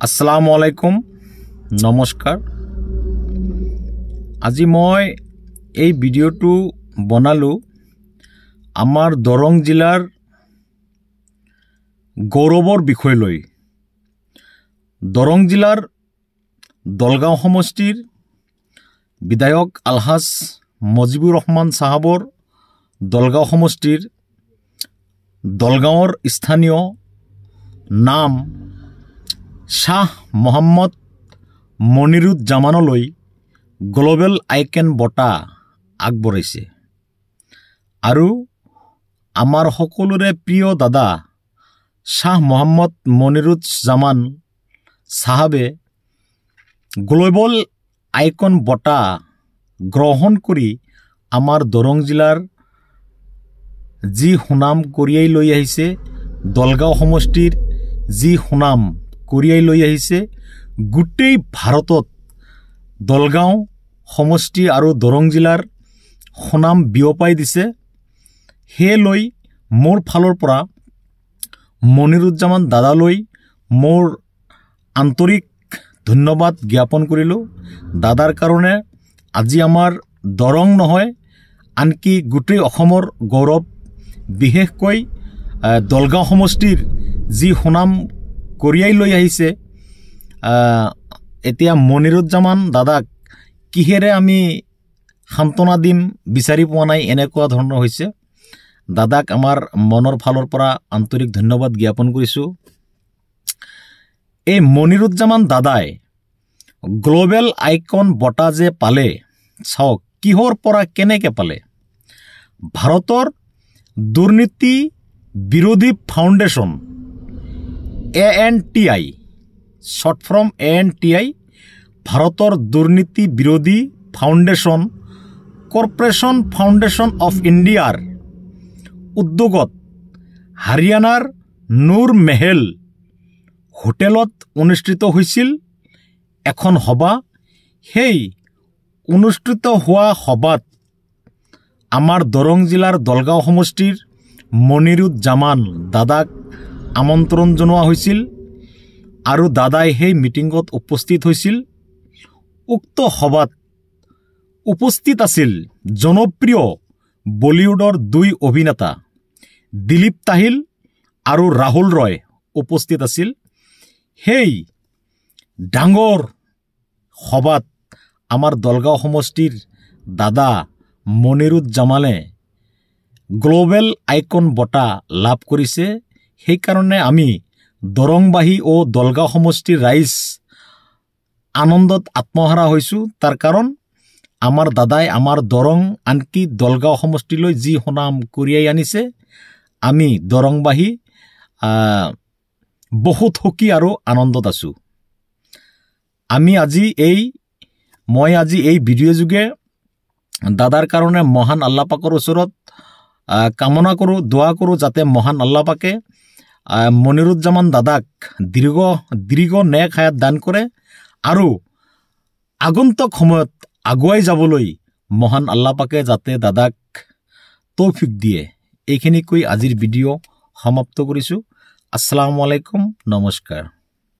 আসসালামু আলাইকুম নমস্কাৰ। আজি মই এই ভিডিঅ'টো বনালো আমাৰ দৰং জিলাৰ গৌৰৱৰ বিষয় লৈ। দৰং জিলাৰ দলগাঁও সমষ্টিৰ বিধায়ক আলহাজ মজিবুৰ ৰহমান সাহাবৰ দলগাঁও সমষ্টিৰ দলগাঁৱৰ স্থানীয় নাম শাহ মোহাম্মদ মনিৰুজ্জামানলৈ গ্লোবেল আইকন বঁটা আগবঢ়াইছে আৰু আমাৰ সকলোৰে প্ৰিয় দাদা শাহ মোহাম্মদ মনিৰুজ্জামান সাহাবে গ্লোবেল আইকন বঁটা গ্ৰহণ কৰি আমাৰ দৰং জিলাৰ যি সুনাম কঢ়িয়াই লৈ আহিছে, দলগাঁও সমষ্টিৰ যি সুনাম কঢ়িয়াই লৈ আহিছে, গোটেই ভাৰতত দলগাঁও সমষ্টি আৰু দৰং জিলাৰ সুনাম বিয়পাই দিছে। সেয়ে লৈ মোৰ ফালৰ পৰা মনিৰুজ্জামান দাদালৈ মোৰ আন্তৰিক ধন্যবাদ জ্ঞাপন কৰিলোঁ। দাদাৰ কাৰণে আজি আমাৰ দৰং নহয়, আনকি গোটেই অসমৰ গৌৰৱ। বিশেষকৈ দলগাঁও সমষ্টিৰ যি সুনাম কঢ়িয়াই লৈ আহিছে, এতিয়া মনিৰুজ্জামান দাদাক কিহেৰে আমি সান্তনা দিম বিচাৰি পোৱা নাই, এনেকুৱা ধৰণৰ হৈছে। দাদাক আমাৰ মনৰ ফালৰ পৰা আন্তৰিক ধন্যবাদ জ্ঞাপন কৰিছোঁ। এই মনিৰুজ্জামান দাদাই গ্লোবেল আইকন বঁটা যে পালে, চাওক কিহৰ পৰা কেনেকৈ পালে। ভাৰতৰ দুৰ্নীতি বিৰোধী foundation ANTI, short form ANTI, ভাৰতৰ দুৰ্নীতি বিৰোধী ফাউণ্ডেশ্যন কৰ্পৰেশ্যন ফাউণ্ডেশ্যন অফ ইণ্ডিয়াৰ উদ্যোগত হাৰিয়ানাৰ নুৰ মেহেল হোটেলত অনুষ্ঠিত হৈছিল এখন সভা। সেই অনুষ্ঠিত হোৱা সভাত আমাৰ দৰং জিলাৰ দলগাঁও সমষ্টিৰ মনিৰুজ্জামান দাদাক আমন্ত্ৰণ জনোৱা হৈছিল আৰু দাদাই সেই মিটিঙত উপস্থিত হৈছিল। উক্ত সভাত উপস্থিত আছিল জনপ্ৰিয় বলিউডৰ দুই অভিনেতা দিলীপ তাহিল আৰু ৰাহুল ৰয় উপস্থিত আছিল। সেই ডাঙৰ সভাত আমাৰ দলগাঁও সমষ্টিৰ দাদা মনিৰুজ্জামানে গ্লোবেল আইকন বঁটা লাভ কৰিছে। সেইকাৰণে আমি দৰংবাসী ও দলগাঁও সমষ্টিৰ ৰাইজ আনন্দত আত্মহাৰা হৈছোঁ। তাৰ কাৰণ আমাৰ দাদাই আমাৰ দৰং, আনকি দলগাঁও সমষ্টিলৈ যি সুনাম কঢ়িয়াই আনিছে, আমি দৰংবাসী বহুত সুখী আৰু আনন্দত আছোঁ। মই আজি এই ভিডিঅ' যোগে দাদাৰ কাৰণে মহান আল্লাহ পাকৰ ওচৰত কামনা কৰোঁ, দোৱা কৰোঁ, যাতে মহান আল্লাহ পাকে মনিৰুজ্জামান দাদাক দীৰ্ঘ নেক হায়াত দান কৰে আৰু আগন্তুক সময়ত আগুৱাই যাবলৈ মহান আল্লাহ পাকে যাতে দাদাক তৌফিক দিয়ে। এইখিনি কৈ আজিৰ ভিডিঅ' সমাপ্ত কৰিছোঁ। আসসালামু আলাইকুম নমস্কাৰ।